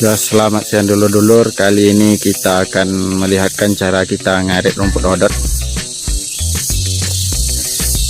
Ya, selamat siang dulur-dulur. Kali ini kita akan melihatkan cara kita ngarit rumput odot.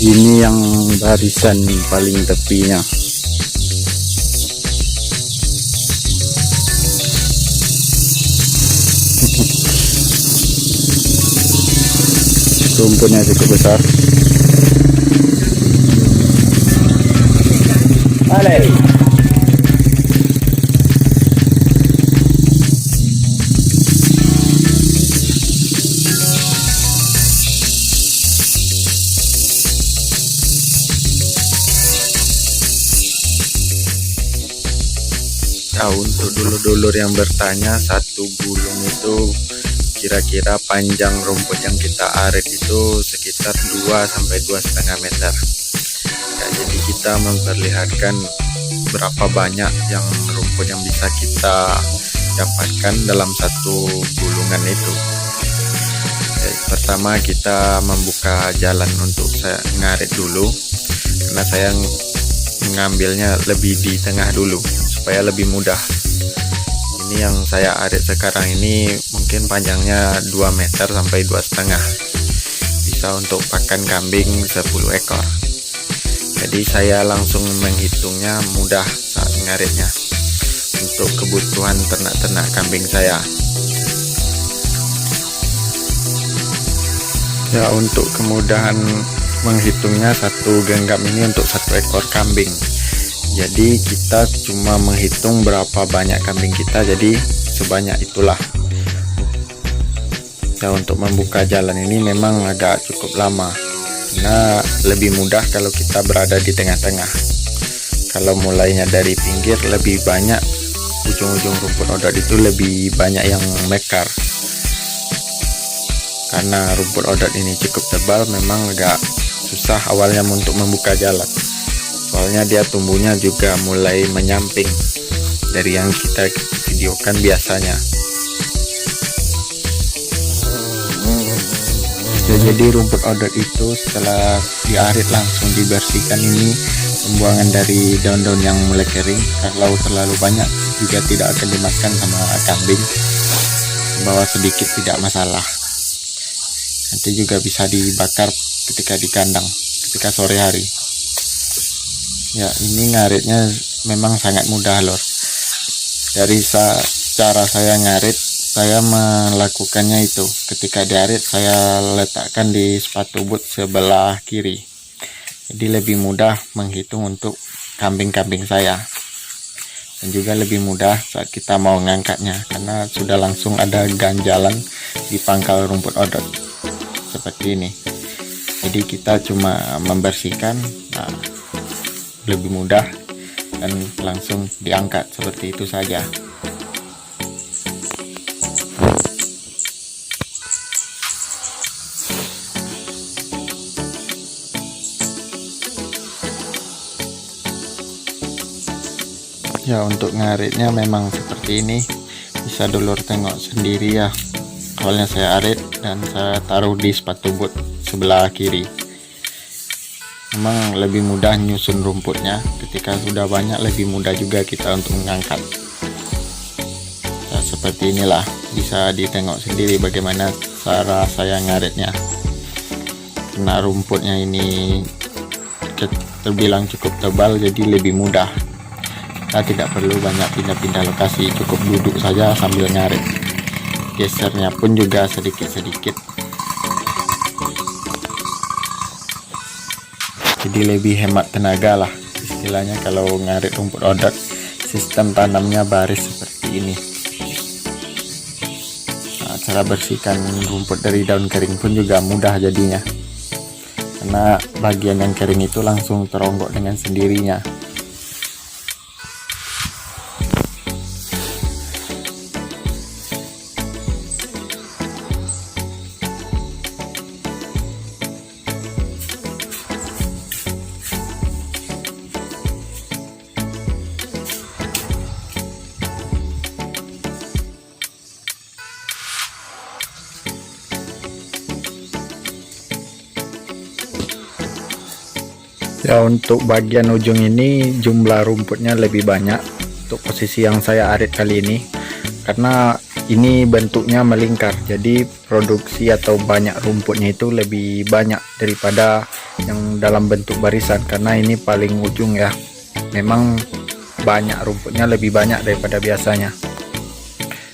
Ini yang barisan paling tepinya. Rumputnya cukup besar. Alay. Nah, untuk dulur-dulur yang bertanya, satu gulung itu kira-kira panjang rumput yang kita arit itu sekitar 2-2,5 meter. Ya, jadi kita memperlihatkan berapa banyak yang rumput yang bisa kita dapatkan dalam satu gulungan itu. Pertama kita membuka jalan untuk saya ngarit dulu, karena saya mengambilnya lebih di tengah dulu supaya lebih mudah. Ini yang saya arit sekarang ini mungkin panjangnya 2 meter sampai 2,5, bisa untuk pakan kambing 10 ekor. Jadi saya langsung menghitungnya mudah saat ngaritnya untuk kebutuhan ternak-ternak kambing saya. Ya, untuk kemudahan menghitungnya, satu genggam ini untuk 1 ekor kambing. Jadi kita cuma menghitung berapa banyak kambing kita, jadi sebanyak itulah. Ya, untuk membuka jalan ini memang agak cukup lama, karena lebih mudah kalau kita berada di tengah-tengah. Kalau mulainya dari pinggir, lebih banyak ujung-ujung rumput odot itu lebih banyak yang mekar. Karena rumput odot ini cukup tebal, memang agak susah awalnya untuk membuka jalan. Soalnya dia tumbuhnya juga mulai menyamping dari yang kita videokan biasanya. Ya, jadi rumput odot itu setelah diarit langsung dibersihkan. Ini pembuangan dari daun-daun yang mulai kering. Kalau terlalu banyak juga tidak akan dimakan sama kambing. Bawa sedikit tidak masalah. Nanti juga bisa dibakar ketika di kandang, ketika sore hari. Ya, ini ngaritnya memang sangat mudah lor. Dari cara saya ngarit, saya melakukannya itu. Ketika diarit, saya letakkan di sepatu boot sebelah kiri. Jadi lebih mudah menghitung untuk kambing-kambing saya. Dan juga lebih mudah saat kita mau ngangkatnya, karena sudah langsung ada ganjalan di pangkal rumput odot. Seperti ini. Jadi kita cuma membersihkan, nah, lebih mudah dan langsung diangkat seperti itu saja. Ya, untuk ngaritnya memang seperti ini. Bisa dulur tengok sendiri ya. Awalnya saya arit dan saya taruh di sepatu boot sebelah kiri. Memang lebih mudah nyusun rumputnya. Ketika sudah banyak, lebih mudah juga kita untuk mengangkat. Ya, seperti inilah, bisa ditengok sendiri bagaimana cara saya ngaritnya. Karena rumputnya ini terbilang cukup tebal, jadi lebih mudah. Kita tidak perlu banyak pindah-pindah lokasi, cukup duduk saja sambil ngarit. Gesernya pun juga sedikit-sedikit. Jadi lebih hemat tenaga lah istilahnya kalau ngarit rumput odot. Sistem tanamnya baris seperti ini. Nah, cara bersihkan rumput dari daun kering pun juga mudah jadinya, karena bagian yang kering itu langsung teronggok dengan sendirinya. Ya, untuk bagian ujung ini jumlah rumputnya lebih banyak. Untuk posisi yang saya arit kali ini, karena ini bentuknya melingkar, jadi produksi atau banyak rumputnya itu lebih banyak daripada yang dalam bentuk barisan, karena ini paling ujung ya. Memang banyak rumputnya, lebih banyak daripada biasanya,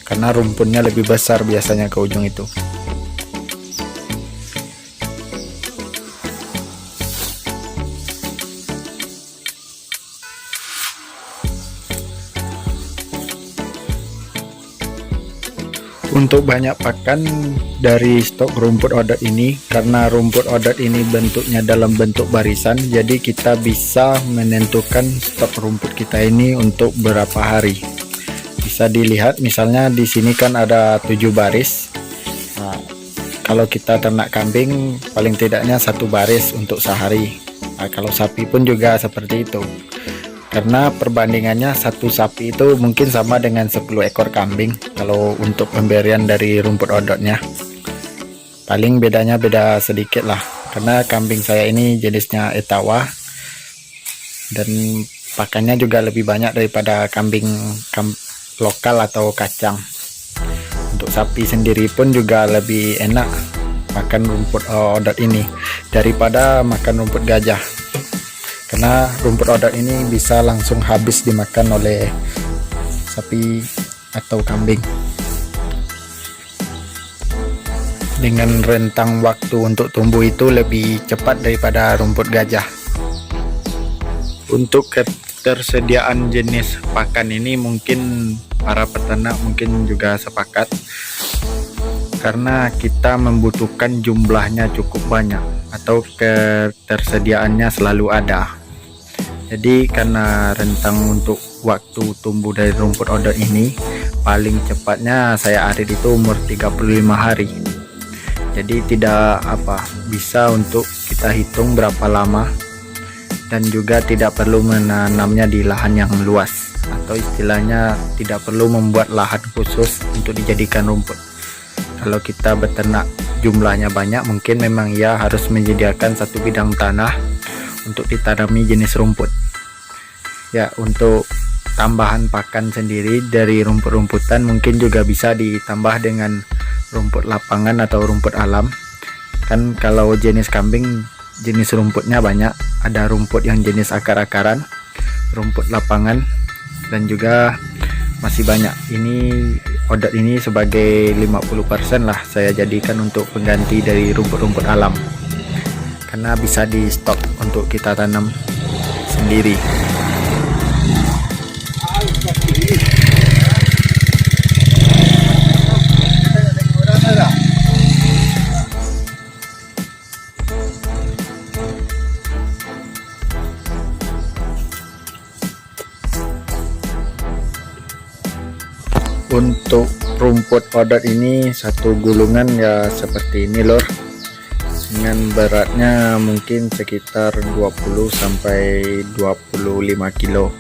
karena rumputnya lebih besar biasanya ke ujung itu. Untuk banyak pakan dari stok rumput odot ini, karena rumput odot ini bentuknya dalam bentuk barisan, jadi kita bisa menentukan stok rumput kita ini untuk berapa hari. Bisa dilihat misalnya di sini kan ada 7 baris. Nah, kalau kita ternak kambing paling tidaknya 1 baris untuk sehari. Nah, kalau sapi pun juga seperti itu, karena perbandingannya 1 sapi itu mungkin sama dengan 10 ekor kambing kalau untuk pemberian dari rumput odotnya. Paling bedanya beda sedikit lah, karena kambing saya ini jenisnya Etawa dan pakannya juga lebih banyak daripada kambing lokal atau kacang. Untuk sapi sendiri pun juga lebih enak makan rumput odot ini daripada makan rumput gajah, karena rumput odot ini bisa langsung habis dimakan oleh sapi atau kambing. Dengan rentang waktu untuk tumbuh itu lebih cepat daripada rumput gajah. Untuk ketersediaan jenis pakan ini mungkin para peternak mungkin juga sepakat, karena kita membutuhkan jumlahnya cukup banyak atau ketersediaannya selalu ada. Jadi karena rentang untuk waktu tumbuh dari rumput odot ini paling cepatnya saya arit itu umur 35 hari. Jadi tidak bisa untuk kita hitung berapa lama, dan juga tidak perlu menanamnya di lahan yang luas, atau istilahnya tidak perlu membuat lahan khusus untuk dijadikan rumput. Kalau kita beternak jumlahnya banyak, mungkin memang ya harus menyediakan 1 bidang tanah untuk ditanami jenis rumput. Ya, untuk tambahan pakan sendiri dari rumput-rumputan mungkin juga bisa ditambah dengan rumput lapangan atau rumput alam. Kan kalau jenis kambing jenis rumputnya banyak, ada rumput yang jenis akar-akaran, rumput lapangan, dan juga masih banyak. Ini odot ini sebagai 50% lah saya jadikan untuk pengganti dari rumput-rumput alam, karena bisa di stok untuk kita tanam sendiri. Untuk rumput odot ini 1 gulungan ya seperti ini lor, dengan beratnya mungkin sekitar 20 sampai 25 kilo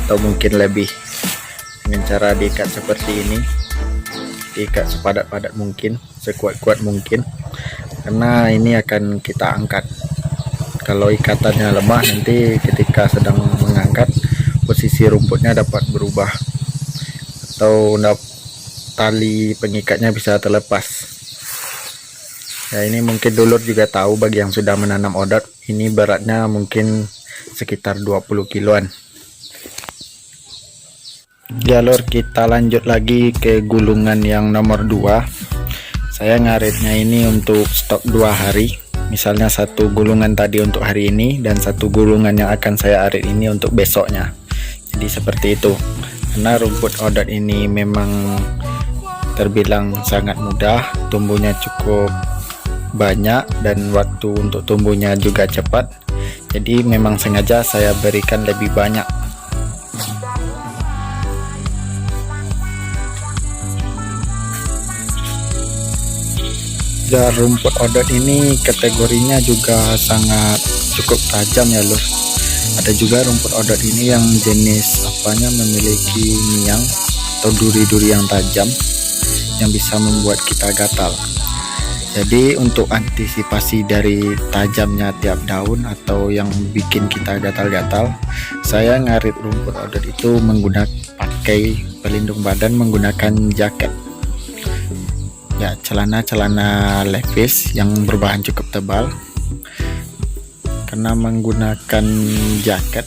atau mungkin lebih. Dengan cara diikat seperti ini, diikat sepadat-padat mungkin, sekuat-kuat mungkin, karena ini akan kita angkat. Kalau ikatannya lemah, nanti ketika sedang mengangkat posisi rumputnya dapat berubah, atau tali pengikatnya bisa terlepas. Ya, ini mungkin dulur juga tahu, bagi yang sudah menanam odot, ini beratnya mungkin sekitar 20 kiloan. Ya lor, kita lanjut lagi ke gulungan yang nomor 2. Saya ngaritnya ini untuk stok 2 hari. Misalnya 1 gulungan tadi untuk hari ini, dan 1 gulungan yang akan saya arit ini untuk besoknya. Jadi seperti itu. Karena rumput odot ini memang terbilang sangat mudah, tumbuhnya cukup banyak, dan waktu untuk tumbuhnya juga cepat. Jadi memang sengaja saya berikan lebih banyak. Dan rumput odot ini kategorinya juga sangat cukup tajam ya lur. Ada juga rumput odot ini yang jenis memiliki miang atau duri-duri yang tajam yang bisa membuat kita gatal. Jadi untuk antisipasi dari tajamnya tiap daun atau yang bikin kita gatal-gatal, saya ngarit rumput odot itu menggunakan pakai pelindung badan menggunakan jaket. Ya, celana levis yang berbahan cukup tebal. Karena menggunakan jaket,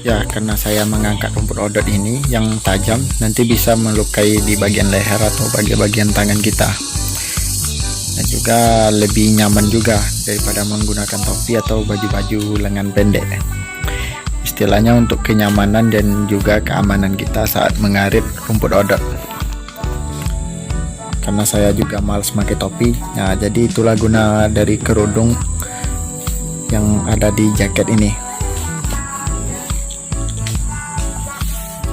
ya karena saya mengangkat rumput odot ini yang tajam, nanti bisa melukai di bagian leher atau bagian tangan kita. Dan juga lebih nyaman juga daripada menggunakan topi atau baju-baju lengan pendek. Istilahnya untuk kenyamanan dan juga keamanan kita saat mengarit rumput odot. Karena saya juga malas pakai topi, nah jadi itulah guna dari kerudung yang ada di jaket ini.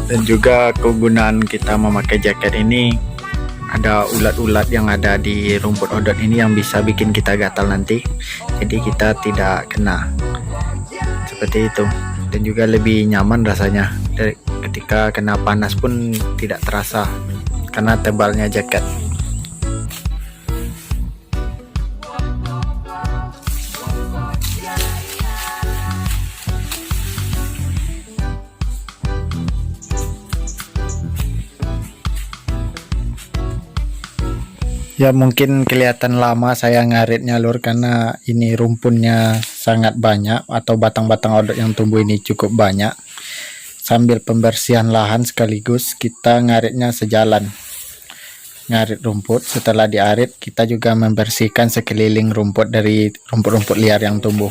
Dan juga kegunaan kita memakai jaket ini, ada ulat-ulat yang ada di rumput odot ini yang bisa bikin kita gatal nanti, jadi kita tidak kena seperti itu. Dan juga lebih nyaman rasanya, ketika kena panas pun tidak terasa karena tebalnya jaket. Ya mungkin kelihatan lama saya ngaritnya lur, karena ini rumputnya sangat banyak atau batang-batang odot yang tumbuh ini cukup banyak. Sambil pembersihan lahan sekaligus kita ngaritnya sejalan. Ngarit rumput, setelah diarit kita juga membersihkan sekeliling rumput dari rumput-rumput liar yang tumbuh.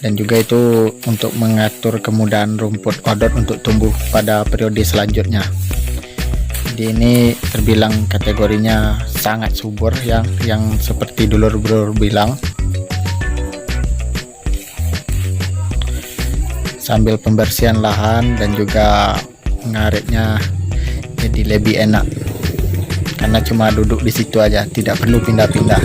Dan juga itu untuk mengatur kemudahan rumput odot untuk tumbuh pada periode selanjutnya. Jadi ini terbilang kategorinya sangat subur, yang seperti dulur-dulur bilang. Sambil pembersihan lahan dan juga ngaritnya jadi lebih enak, karena cuma duduk di situ aja, tidak perlu pindah-pindah.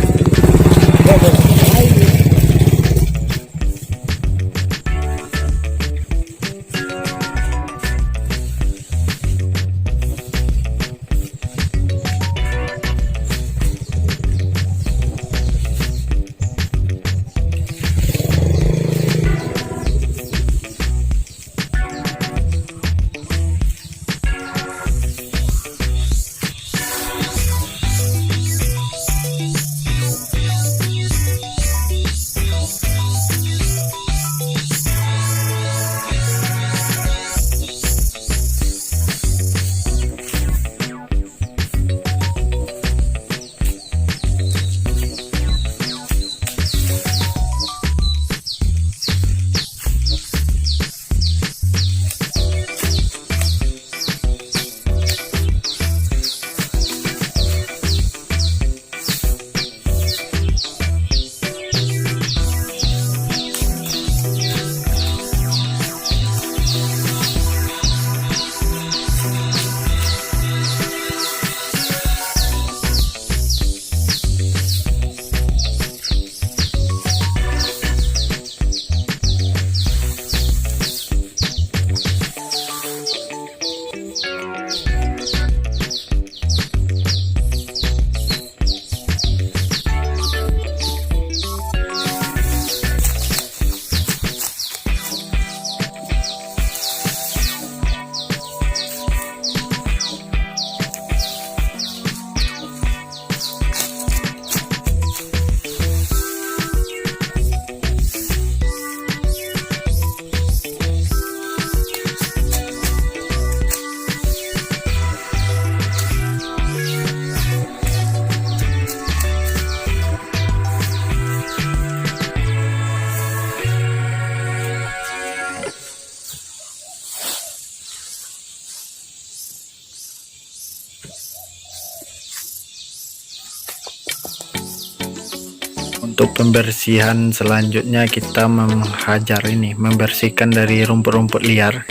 Untuk pembersihan selanjutnya kita membersihkan dari rumput-rumput liar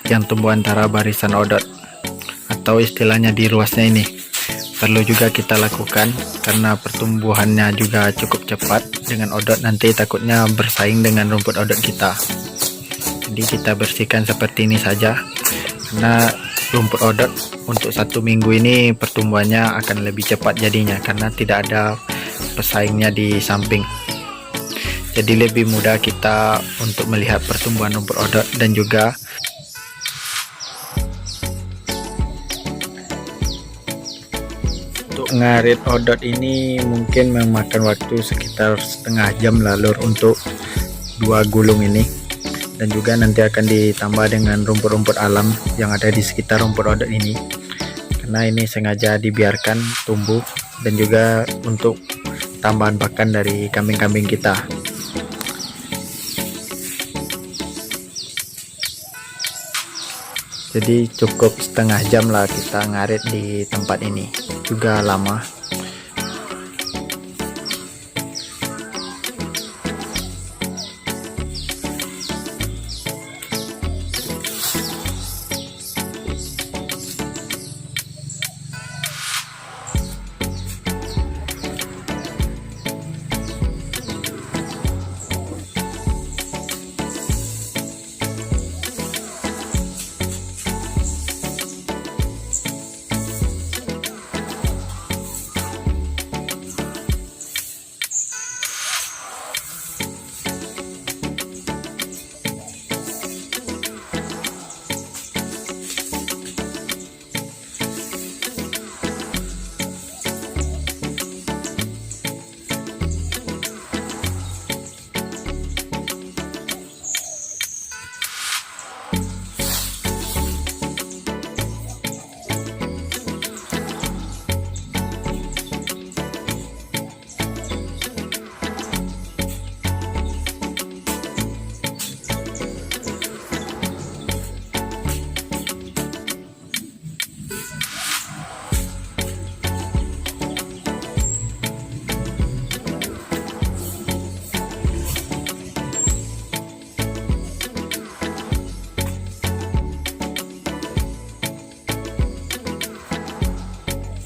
yang tumbuh antara barisan odot, atau istilahnya di ruasnya ini. Perlu juga kita lakukan karena pertumbuhannya juga cukup cepat. Dengan odot nanti takutnya bersaing dengan rumput odot kita. Jadi kita bersihkan seperti ini saja, karena rumput odot untuk 1 minggu ini pertumbuhannya akan lebih cepat jadinya, karena tidak ada pesaingnya di samping. Jadi lebih mudah kita untuk melihat pertumbuhan rumput odot, dan juga untuk ngarit odot ini mungkin memakan waktu sekitar setengah jam lah lur untuk 2 gulung ini. Dan juga nanti akan ditambah dengan rumput-rumput alam yang ada di sekitar rumput odot ini, karena ini sengaja dibiarkan tumbuh dan juga untuk tambahan pakan dari kambing-kambing kita. Jadi cukup setengah jam lah kita ngarit di tempat ini, juga lama.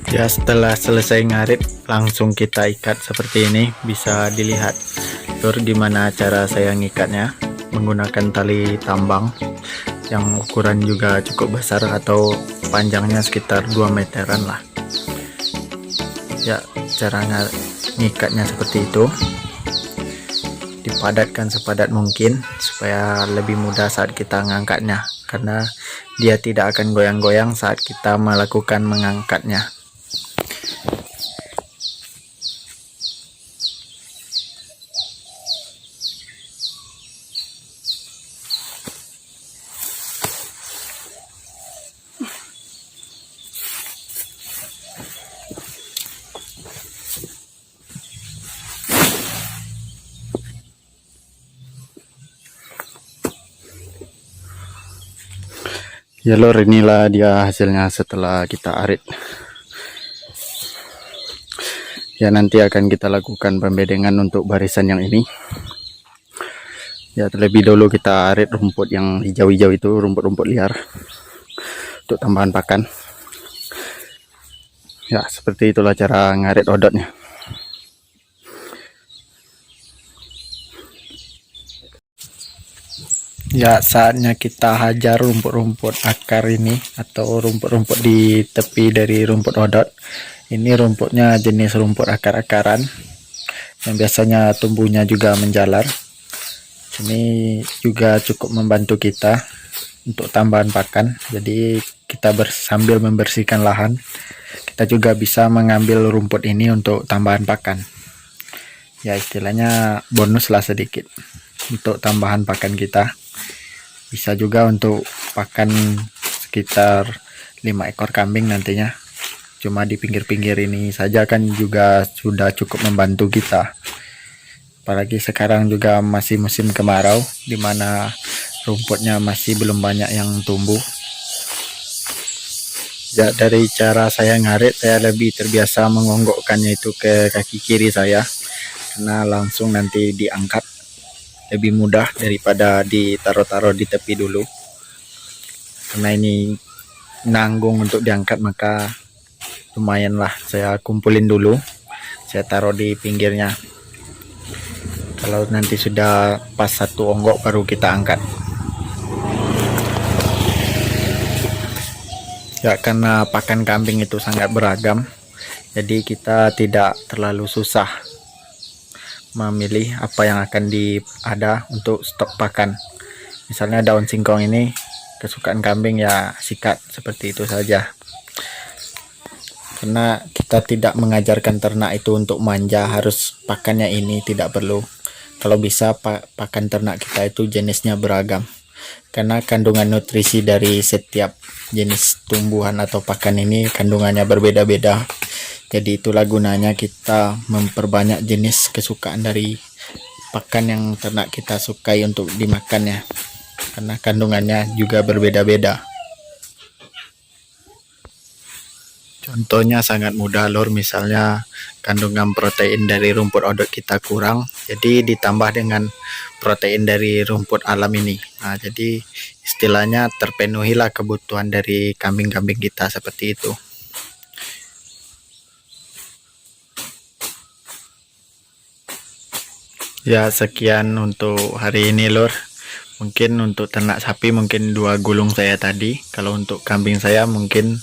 Ya, setelah selesai ngarit langsung kita ikat seperti ini. Bisa dilihat lur gimana cara saya ngikatnya menggunakan tali tambang yang ukuran juga cukup besar, atau panjangnya sekitar 2 meteran lah. Ya, cara ngikatnya seperti itu. Dipadatkan sepadat mungkin supaya lebih mudah saat kita ngangkatnya, karena dia tidak akan goyang-goyang saat kita melakukan mengangkatnya. Ya lor, inilah dia hasilnya setelah kita arit. Ya, nanti akan kita lakukan pembedengan untuk barisan yang ini. Ya, terlebih dulu kita arit rumput yang hijau-hijau itu, rumput-rumput liar, untuk tambahan pakan. Ya, seperti itulah cara ngarit odotnya. Ya, saatnya kita hajar rumput-rumput akar ini, atau rumput-rumput di tepi dari rumput odot. Ini rumputnya jenis rumput akar-akaran yang biasanya tumbuhnya juga menjalar. Ini juga cukup membantu kita untuk tambahan pakan. Jadi kita sambil membersihkan lahan, kita juga bisa mengambil rumput ini untuk tambahan pakan. Ya, istilahnya bonus lah sedikit untuk tambahan pakan kita. Bisa juga untuk pakan sekitar 5 ekor kambing nantinya. Cuma di pinggir-pinggir ini saja kan juga sudah cukup membantu kita. Apalagi sekarang juga masih musim kemarau, dimana rumputnya masih belum banyak yang tumbuh. Ya, dari cara saya ngarit, saya lebih terbiasa mengonggokkannya itu ke kaki kiri saya, karena langsung nanti diangkat lebih mudah daripada ditaruh-taruh di tepi dulu. Karena ini nanggung untuk diangkat, maka lumayan lah saya kumpulin dulu, saya taruh di pinggirnya. Kalau nanti sudah pas satu onggok baru kita angkat. Ya, karena pakan kambing itu sangat beragam, jadi kita tidak terlalu susah memilih apa yang akan ada untuk stok pakan. Misalnya daun singkong ini kesukaan kambing, ya sikat seperti itu saja. Karena kita tidak mengajarkan ternak itu untuk manja harus pakannya ini, tidak perlu. Kalau bisa pakan ternak kita itu jenisnya beragam. Karena kandungan nutrisi dari setiap jenis tumbuhan atau pakan ini kandungannya berbeda-beda. Jadi itulah gunanya kita memperbanyak jenis kesukaan dari pakan yang ternak kita sukai untuk dimakannya. Karena kandungannya juga berbeda-beda. Contohnya sangat mudah lor, misalnya kandungan protein dari rumput odot kita kurang, jadi ditambah dengan protein dari rumput alam ini. Nah, jadi istilahnya terpenuhilah kebutuhan dari kambing-kambing kita seperti itu. Ya, sekian untuk hari ini lor. Mungkin untuk ternak sapi mungkin 2 gulung saya tadi. Kalau untuk kambing saya mungkin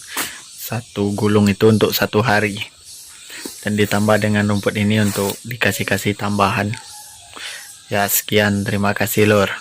1 gulung itu untuk 1 hari. Dan ditambah dengan rumput ini untuk dikasih tambahan. Ya, sekian, terima kasih lor.